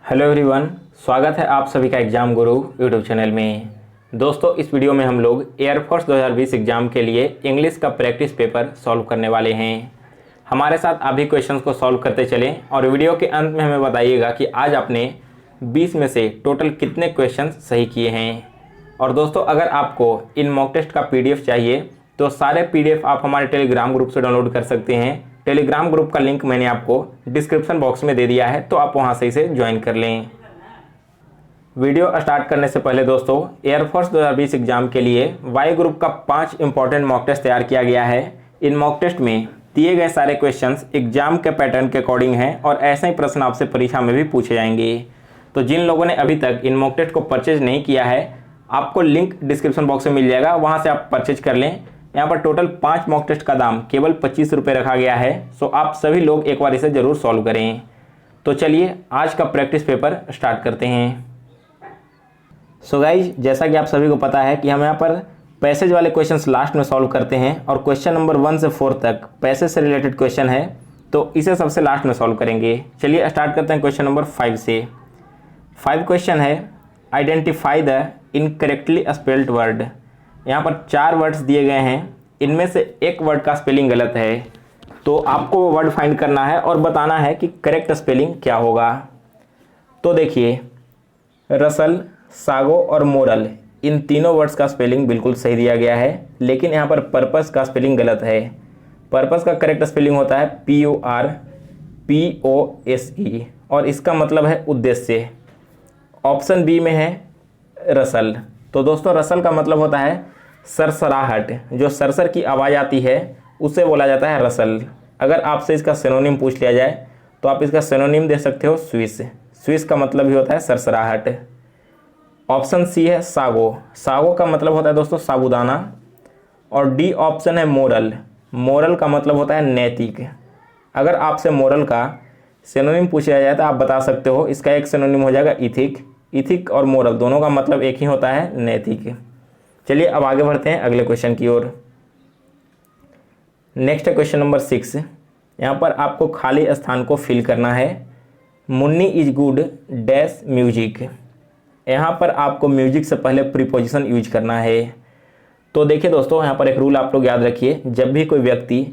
Hello everyone, स्वागत है आप सभी का एग्जाम गुरु यूट्यूब चैनल में। दोस्तों, इस वीडियो में हम लोग एयरफोर्स 2020 एग्जाम के लिए इंग्लिश का प्रैक्टिस पेपर सॉल्व करने वाले हैं। हमारे साथ अभी क्वेश्चंस को सॉल्व करते चलें और वीडियो के अंत में हमें बताइएगा कि आज आपने 20 में से टोटल कितने क्वेश्चंस सही किए हैं। और दोस्तों, अगर आपको इन मॉक टेस्ट का PDF चाहिए तो सारे PDF आप हमारे टेलीग्राम ग्रुप से डाउनलोड कर सकते हैं। टेलीग्राम ग्रुप का लिंक मैंने आपको डिस्क्रिप्शन बॉक्स में दे दिया है, तो आप वहां से इसे ज्वाइन कर लें। वीडियो स्टार्ट करने से पहले दोस्तों, एयरफोर्स 2020 एग्जाम के लिए वाई ग्रुप का 5 इंपॉर्टेंट मॉक टेस्ट तैयार किया गया है। इन मॉक टेस्ट में दिए गए सारे क्वेश्चंस एग्जाम के पैटर्न के अकॉर्डिंग हैं और ऐसे ही प्रश्न आपसे परीक्षा में भी पूछे जाएंगे। तो जिन लोगों ने अभी तक इन मॉक टेस्ट को परचेज नहीं किया है, आपको लिंक डिस्क्रिप्शन बॉक्स में मिल जाएगा, वहां से आप परचेज कर लें। यहाँ पर टोटल 5 मॉक टेस्ट का दाम केवल 25 रुपये रखा गया है। सो आप सभी लोग एक बार इसे जरूर सॉल्व करें। तो चलिए आज का प्रैक्टिस पेपर स्टार्ट करते हैं। सो गाइज, जैसा कि आप सभी को पता है कि हम यहाँ पर पैसेज वाले क्वेश्चंस लास्ट में सॉल्व करते हैं और क्वेश्चन नंबर 1 से 4 तक पैसेज से रिलेटेड क्वेश्चन है, तो इसे सबसे लास्ट में सॉल्व करेंगे। चलिए स्टार्ट करते हैं क्वेश्चन नंबर 5 से। 5 क्वेश्चन है, identify the incorrectly spelled word. यहाँ पर 4 वर्ड्स दिए गए हैं, इनमें से एक वर्ड का स्पेलिंग गलत है, तो आपको वो वर्ड फाइंड करना है और बताना है कि करेक्ट स्पेलिंग क्या होगा। तो देखिए, रसल, सागो और मोरल, इन तीनों वर्ड्स का स्पेलिंग बिल्कुल सही दिया गया है, लेकिन यहाँ पर पर्पस का स्पेलिंग गलत है। पर्पस का करेक्ट स्पेलिंग होता है PURPOSE और इसका मतलब है उद्देश्य। ऑप्शन बी में है रसल। तो दोस्तों, रसल का मतलब होता है सरसराहट, जो सरसर की आवाज़ आती है उसे बोला जाता है रसल। अगर आपसे इसका सिनोनिम पूछ लिया जाए तो आप इसका सिनोनिम दे सकते हो स्विश। स्विश का मतलब ही होता है सरसराहट। ऑप्शन सी है सागो। सागो का मतलब होता है दोस्तों साबूदाना। और डी ऑप्शन है मोरल। मोरल का मतलब होता है नैतिक। अगर आपसे मोरल का सिनोनिम पूछा जाए तो आप बता सकते हो, इसका एक सिनोनिम हो जाएगा इथिक। इथिक और मोरल दोनों का मतलब एक ही होता है, नैतिक। चलिए अब आगे बढ़ते हैं अगले क्वेश्चन की ओर। नेक्स्ट है क्वेश्चन नंबर 6। यहाँ पर आपको खाली स्थान को फिल करना है। Munni is good dash music. यहाँ पर आपको म्यूजिक से पहले प्रीपोजिशन यूज करना है। तो देखिए दोस्तों, यहाँ पर एक रूल आप लोग याद रखिए, जब भी कोई व्यक्ति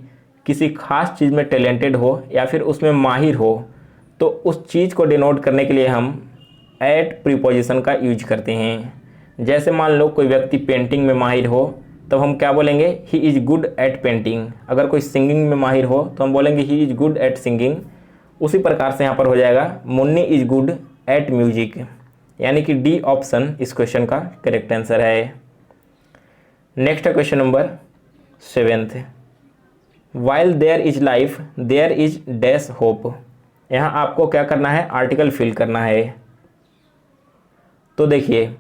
किसी खास चीज़ में टैलेंटेड हो या फिर उसमें माहिर हो, तो उस चीज़ को डिनोट करने के लिए हम एट प्रीपोजिशन का यूज करते हैं। जैसे मान लो कोई व्यक्ति पेंटिंग में माहिर हो, तब हम क्या बोलेंगे, he is good at painting. अगर कोई सिंगिंग में माहिर हो तो हम बोलेंगे he is good at singing. उसी प्रकार से यहाँ पर हो जाएगा Munni is good at music, यानी कि डी ऑप्शन इस क्वेश्चन का करेक्ट आंसर है। नेक्स्ट है question number 7। While there is life there is dash hope. यहाँ आपको क्या करना है, आर्टिकल फिल करना है। तो देखिए,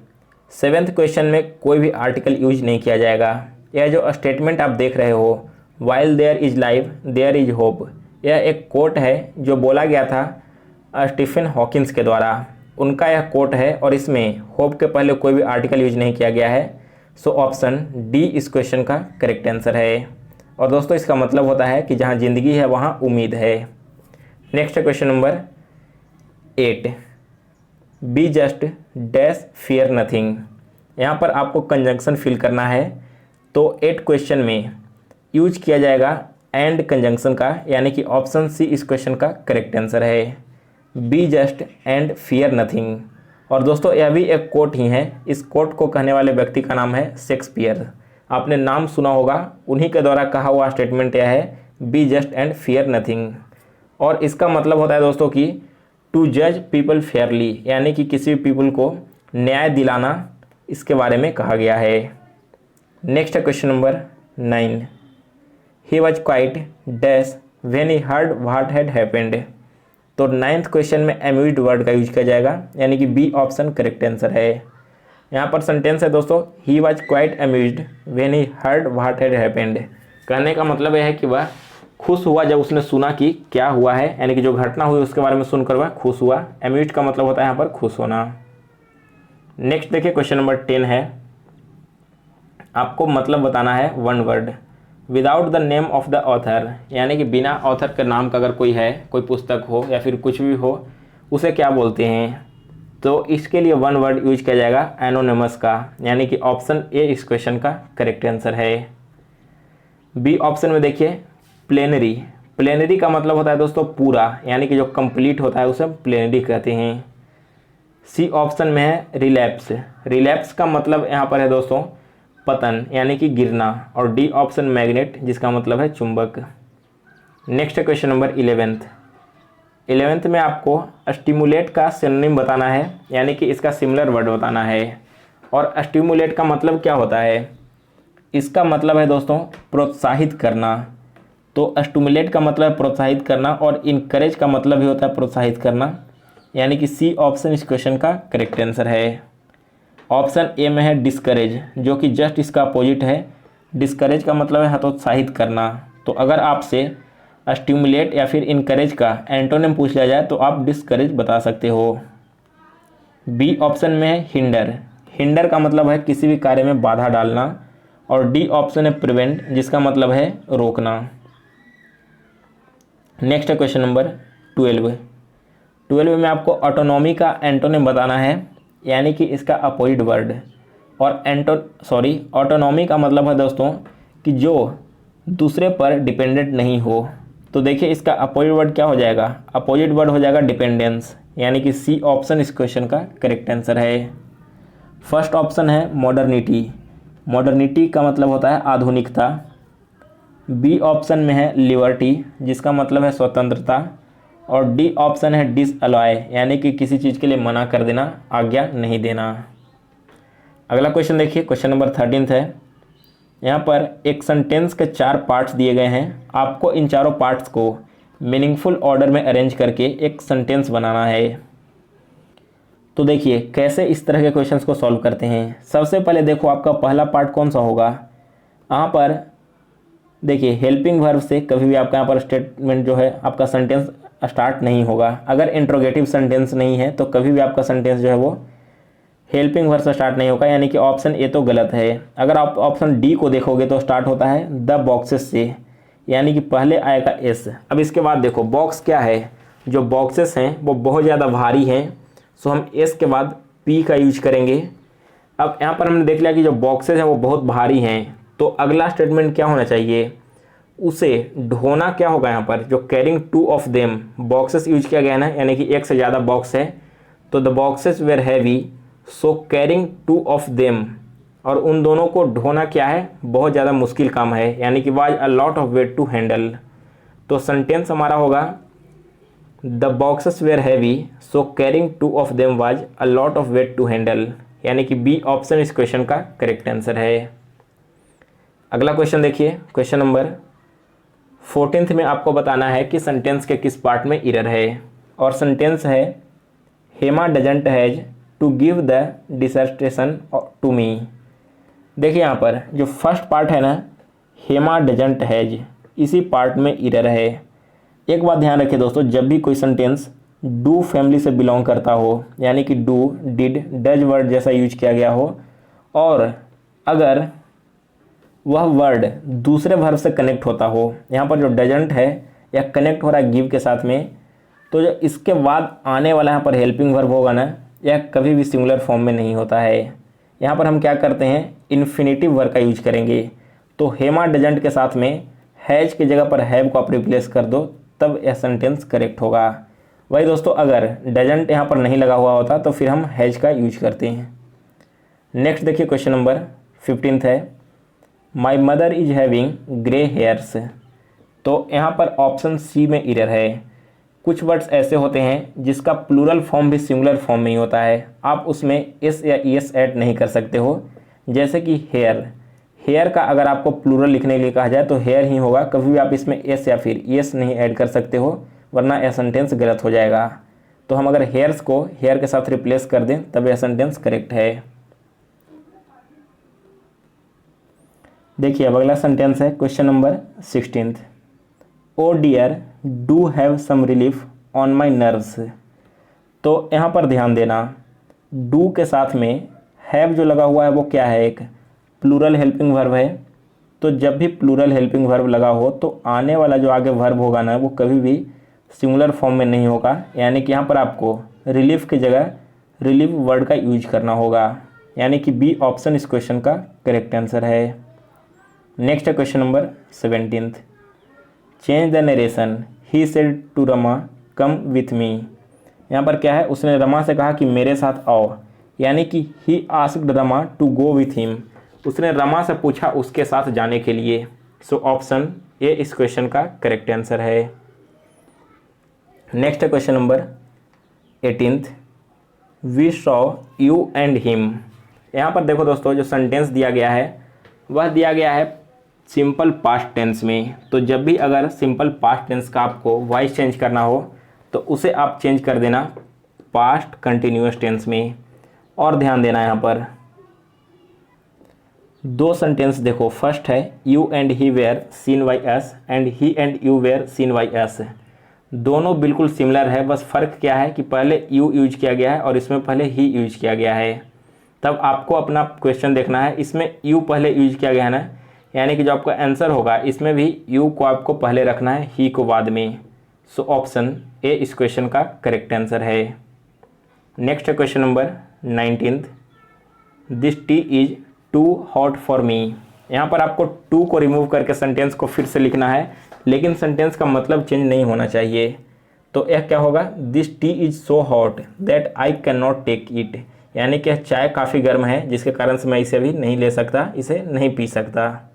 7th क्वेश्चन में कोई भी आर्टिकल यूज नहीं किया जाएगा। यह जो स्टेटमेंट आप देख रहे हो, while there is life there is hope, यह एक कोट है जो बोला गया था स्टीफन हॉकिंस के द्वारा। उनका यह कोट है और इसमें होप के पहले कोई भी आर्टिकल यूज नहीं किया गया है। सो ऑप्शन डी इस क्वेश्चन का करेक्ट आंसर है। और दोस्तों, इसका मतलब होता है कि जहाँ जिंदगी है वहाँ उम्मीद है। Next question number 8। Be just dash fear nothing. यहाँ पर आपको कंजंक्शन फिल करना है। तो 8 क्वेश्चन में यूज किया जाएगा एंड कंजंक्शन का, यानी कि ऑप्शन सी इस क्वेश्चन का करेक्ट आंसर है, be just and fear nothing. और दोस्तों, यह भी एक कोट ही है। इस कोट को कहने वाले व्यक्ति का नाम है शेक्सपियर। आपने नाम सुना होगा, उन्हीं के द्वारा कहा हुआ स्टेटमेंट यह है, be just and fear nothing. और इसका मतलब होता है दोस्तों कि टू जज पीपल फेयरली, यानी कि किसी भी पीपल को न्याय दिलाना, इसके बारे में कहा गया है। नेक्स्ट है question number 9। He was quite dash when he heard what had happened. तो 9th क्वेश्चन में अम्यूज्ड वर्ड का यूज किया जाएगा, यानी कि बी ऑप्शन करेक्ट आंसर है। यहाँ पर सेंटेंस है दोस्तों, he was quite amused when he heard what had happened. कहने का मतलब यह है कि वह खुश हुआ जब उसने सुना कि क्या हुआ है, यानी कि जो घटना हुई उसके बारे में सुनकर वह खुश हुआ। अम्यूज्ड का मतलब होता है यहाँ पर खुश होना। नेक्स्ट देखिए क्वेश्चन नंबर 10 है। आपको मतलब बताना है one word without the name of the author, यानी कि बिना ऑथर के नाम का अगर कोई है, कोई पुस्तक हो या फिर कुछ भी हो, उसे क्या बोलते हैं? तो इसके लिए वन वर्ड यूज किया जाएगा एनोनिमस का, यानी कि ऑप्शन ए इस क्वेश्चन का करेक्ट आंसर है। बी ऑप्शन में देखिए प्लेनरी। प्लेनरी का मतलब होता है दोस्तों पूरा, यानी कि जो कंप्लीट होता है उसे प्लेनरी कहते हैं। सी ऑप्शन में है रिलैप्स। रिलैप्स का मतलब यहाँ पर है दोस्तों पतन, यानी कि गिरना। और डी ऑप्शन मैग्नेट, जिसका मतलब है चुंबक। नेक्स्ट क्वेश्चन नंबर 11th में आपको स्टिमुलेट का सिनोनिम बताना है, यानी कि इसका सिमिलर वर्ड बताना है। और स्टिमुलेट का मतलब क्या होता है? इसका मतलब है दोस्तों प्रोत्साहित करना। तो स्टिमुलेट का मतलब है प्रोत्साहित करना, और इनकरेज का मतलब भी होता है प्रोत्साहित करना, यानी कि सी ऑप्शन इस क्वेश्चन का करेक्ट आंसर है। ऑप्शन ए में है डिस्करेज, जो कि जस्ट इसका अपोजिट है। डिस्करेज का मतलब है हतोत्साहित करना। तो अगर आपसे स्टिमुलेट या फिर इनकरेज का एंटोनिम पूछ लिया जाए तो आप डिस्करेज बता सकते हो। बी ऑप्शन में है हिंडर। हिंडर का मतलब है किसी भी कार्य में बाधा डालना। और डी ऑप्शन है प्रिवेंट, जिसका मतलब है रोकना। नेक्स्ट क्वेश्चन नंबर 12 में आपको ऑटोनॉमी का एंटोनिम बताना है, यानी कि इसका अपोजिट वर्ड। और ऑटोनॉमी का मतलब है दोस्तों कि जो दूसरे पर डिपेंडेंट नहीं हो। तो देखिए इसका अपोजिट वर्ड क्या हो जाएगा? अपोजिट वर्ड हो जाएगा डिपेंडेंस, यानी कि सी ऑप्शन इस क्वेश्चन का करेक्ट आंसर है। फर्स्ट ऑप्शन है मॉडर्निटी। मॉडर्निटी का मतलब होता है आधुनिकता। बी ऑप्शन में है लिबर्टी, जिसका मतलब है स्वतंत्रता। और डी ऑप्शन है डिसअलॉय, यानी कि किसी चीज़ के लिए मना कर देना, आज्ञा नहीं देना। अगला क्वेश्चन देखिए, क्वेश्चन नंबर 13 है। यहाँ पर एक सेंटेंस के 4 पार्ट्स दिए गए हैं। आपको इन चारों पार्ट्स को मीनिंगफुल ऑर्डर में अरेंज करके एक सेंटेंस बनाना है। तो देखिए कैसे इस तरह के क्वेश्चंस को सॉल्व करते हैं। सबसे पहले देखो आपका पहला पार्ट कौन सा होगा। यहाँ पर देखिए हेल्पिंग वर्ब से कभी भी आपका यहाँ पर स्टेटमेंट जो है आपका सेंटेंस स्टार्ट नहीं होगा। अगर इंट्रोगेटिव सेंटेंस नहीं है तो कभी भी आपका सेंटेंस जो है वो हेल्पिंग वर्ब से स्टार्ट नहीं होगा, यानी कि ऑप्शन ए तो गलत है। अगर आप ऑप्शन डी को देखोगे तो स्टार्ट होता है द बॉक्सेस से, यानी कि पहले आएगा एस। अब इसके बाद देखो बॉक्स क्या है, जो बॉक्सेस हैं वो बहुत ज़्यादा भारी हैं, सो हम एस के बाद पी का यूज करेंगे। अब यहाँ पर हमने देख लिया कि जो बॉक्सेस हैं वो बहुत भारी हैं, तो अगला स्टेटमेंट क्या होना चाहिए? उसे ढोना क्या होगा? यहाँ पर जो carrying 2 of them, boxes use किया गया ना, यानी कि एक से ज़्यादा बॉक्स है, तो the boxes were heavy so carrying 2 of them. और उन दोनों को ढोना क्या है? बहुत ज़्यादा मुश्किल काम है, यानी कि was a lot of weight to handle. तो सेंटेंस हमारा होगा the boxes were heavy so carrying 2 of them was a lot of weight to handle, यानी कि बी ऑप्शन इस क्वेश्चन का करेक्ट आंसर है। अगला क्वेश्चन देखिए, क्वेश्चन नंबर 14 में आपको बताना है कि सेंटेंस के किस पार्ट में एरर है। और सेंटेंस है Hema doesn't has to give the dissertation to me. देखिए यहाँ पर जो फर्स्ट पार्ट है ना, हेमा डजंट हैज, इसी पार्ट में एरर है। एक बात ध्यान रखिए दोस्तों, जब भी कोई सेंटेंस डू फैमिली से बिलोंग करता हो, यानी कि डू, डिड, डज वर्ड जैसा यूज किया गया हो, और अगर वह वर्ड दूसरे वर्ब से कनेक्ट होता हो, यहाँ पर जो डजंट है या कनेक्ट हो रहा है गिव के साथ में, तो जो इसके बाद आने वाला यहाँ पर हेल्पिंग वर्ब होगा ना, यह कभी भी सिंगुलर फॉर्म में नहीं होता है। यहाँ पर हम क्या करते हैं, इन्फिनेटिव वर्ब का यूज करेंगे। तो हेमा डजंट के साथ में हैज की जगह पर हैव को आप रिप्लेस कर दो, तब यह सेंटेंस करेक्ट होगा। वही दोस्तों अगर डजंट यहाँ पर नहीं लगा हुआ होता तो फिर हम हैज का यूज करते हैं। नेक्स्ट देखिए, क्वेश्चन नंबर 15 है my mother is having grey hairs. तो यहाँ पर ऑप्शन सी में एरर है। कुछ वर्ड्स ऐसे होते हैं जिसका प्लूरल फॉर्म भी सिंगुलर फॉर्म में ही होता है, आप उसमें एस या ईएस ऐड नहीं कर सकते हो। जैसे कि हेयर, हेयर का अगर आपको प्लूरल लिखने के लिए कहा जाए तो हेयर ही होगा, कभी भी आप इसमें एस या फिर ईएस नहीं ऐड कर सकते हो, वरना यह सेंटेंस गलत हो जाएगा। तो हम अगर हेयर्स को हेयर के साथ रिप्लेस कर दें तब यह सेंटेंस करेक्ट है। देखिए अब अगला सेंटेंस है question number 16। Oh dear do have some relief on my nerves. तो यहाँ पर ध्यान देना, डू के साथ में हैव जो लगा हुआ है वो क्या है, एक प्लूरल हेल्पिंग वर्ब है। तो जब भी प्लूरल हेल्पिंग वर्ब लगा हो तो आने वाला जो आगे वर्ब होगा ना, वो कभी भी सिंगुलर फॉर्म में नहीं होगा, यानी कि यहाँ पर आपको रिलीफ की जगह रिलीफ वर्ड का यूज करना होगा, यानी कि बी ऑप्शन इस क्वेश्चन का करेक्ट आंसर है। नेक्स्ट है question number 17। Change the narration, he said to Rama come with me. यहाँ पर क्या है, उसने रमा से कहा कि मेरे साथ आओ, यानी कि he asked Rama to go with him, उसने रमा से पूछा उसके साथ जाने के लिए। सो ऑप्शन ए इस क्वेश्चन का करेक्ट आंसर है। नेक्स्ट है question number 18। We saw you and him. यहाँ पर देखो दोस्तों, जो सेंटेंस दिया गया है वह दिया गया है सिंपल पास्ट टेंस में। तो जब भी अगर सिंपल पास्ट टेंस का आपको वॉइस चेंज करना हो तो उसे आप चेंज कर देना पास्ट कंटिन्यूअस टेंस में। और ध्यान देना यहाँ पर दो सेंटेंस देखो, फर्स्ट है you and he were seen by us and he and you were seen by us. दोनों बिल्कुल सिमिलर है, बस फ़र्क क्या है कि पहले यू यूज किया गया है और इसमें पहले ही यूज किया गया है। तब आपको अपना क्वेश्चन देखना है, इसमें यू पहले यूज किया गया है ना, यानी कि जो आपका आंसर होगा इसमें भी यू को आपको पहले रखना है, ही को बाद में। सो ऑप्शन ए इस क्वेश्चन का करेक्ट आंसर है। नेक्स्ट है question number 19। This tea is too hot for me. यहाँ पर आपको टू को रिमूव करके सेंटेंस को फिर से लिखना है, लेकिन सेंटेंस का मतलब चेंज नहीं होना चाहिए। तो यह क्या होगा, this tea is so hot that I can not take it, यानी कि चाय काफ़ी गर्म है जिसके कारण से मैं इसे अभी नहीं ले सकता, इसे नहीं पी सकता।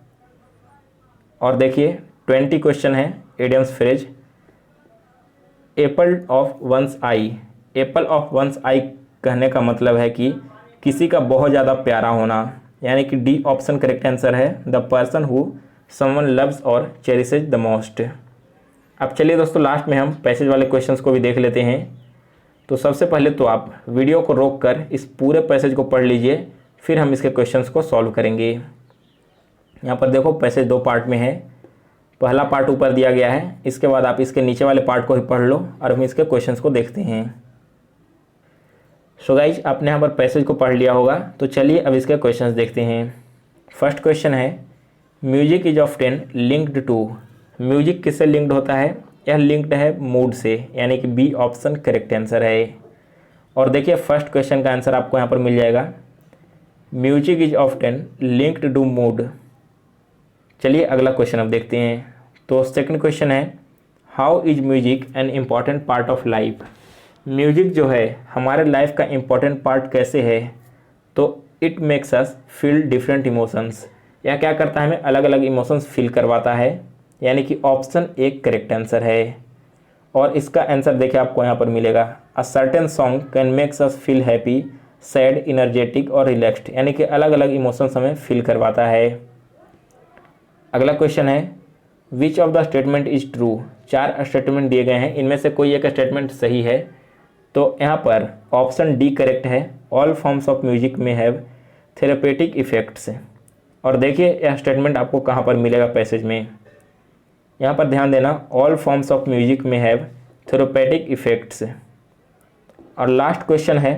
और देखिए 20 क्वेश्चन है idioms phrase. Apple of one's eye. Apple of one's eye कहने का मतलब है कि किसी का बहुत ज़्यादा प्यारा होना, यानी कि डी ऑप्शन करेक्ट आंसर है, the person who someone loves और चेरिसेज द मोस्ट। अब चलिए दोस्तों, लास्ट में हम पैसेज वाले क्वेश्चंस को भी देख लेते हैं। तो सबसे पहले तो आप वीडियो को रोक कर इस पूरे पैसेज को पढ़ लीजिए, फिर हम इसके क्वेश्चंस को सॉल्व करेंगे। यहाँ पर देखो पैसेज दो पार्ट में है, पहला पार्ट ऊपर दिया गया है, इसके बाद आप इसके नीचे वाले पार्ट को ही पढ़ लो और हम इसके क्वेश्चंस को देखते हैं। सो गाइज, आपने यहाँ पर पैसेज को पढ़ लिया होगा, तो चलिए अब इसके क्वेश्चंस देखते हैं। फर्स्ट क्वेश्चन है music is often linked to. Music किससे लिंक्ड होता है, यह लिंक्ड है मूड से, यानी कि बी ऑप्शन करेक्ट आंसर है। और देखिए फर्स्ट क्वेश्चन का आंसर आपको यहाँ पर मिल जाएगा, music is often linked to mood. चलिए अगला क्वेश्चन अब देखते हैं। तो सेकंड क्वेश्चन है how is music an important part of life. Music जो है हमारे लाइफ का इम्पॉर्टेंट पार्ट कैसे है, तो it makes us feel different emotions. यह क्या करता है, हमें अलग अलग इमोशंस फील करवाता है, यानी कि ऑप्शन एक करेक्ट आंसर है। और इसका आंसर देखिए आपको यहाँ पर मिलेगा, a certain song can makes us feel happy, sad, energetic और रिलैक्स्ड, यानी कि अलग अलग इमोशंस हमें फील करवाता है। अगला क्वेश्चन है which of the statement is true. 4 statement दिए गए हैं, इनमें से कोई एक स्टेटमेंट सही है। तो यहाँ पर ऑप्शन डी करेक्ट है, all forms of music may have therapeutic effects. और देखिए यह स्टेटमेंट आपको कहाँ पर मिलेगा पैसेज में, यहाँ पर ध्यान देना, all forms of music may have therapeutic effects. और लास्ट क्वेश्चन है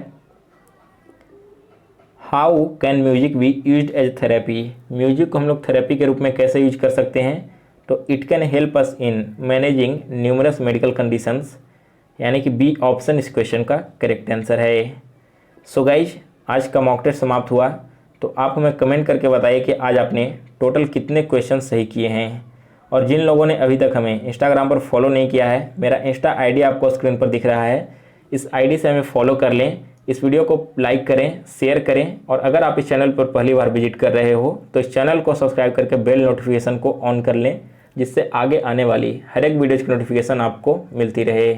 how can music be used as therapy. Music को हम लोग थेरेपी के रूप में कैसे यूज कर सकते हैं, तो it can help us in managing numerous medical conditions, यानी कि बी ऑप्शन इस क्वेश्चन का करेक्ट आंसर है। सो गाइज, आज का मॉक टेस्ट समाप्त हुआ। तो आप हमें कमेंट करके बताइए कि आज आपने टोटल कितने क्वेश्चन सही किए हैं। और जिन लोगों ने अभी तक हमें इंस्टाग्राम पर फॉलो नहीं किया है, मेरा इंस्टा आईडी आपको स्क्रीन पर दिख रहा है, इस आईडी से हमें फॉलो कर लें, इस वीडियो को लाइक करें, शेयर करें। और अगर आप इस चैनल पर पहली बार विजिट कर रहे हो तो इस चैनल को सब्सक्राइब करके बेल नोटिफिकेशन को ऑन कर लें, जिससे आगे आने वाली हर एक वीडियो की नोटिफिकेशन आपको मिलती रहे।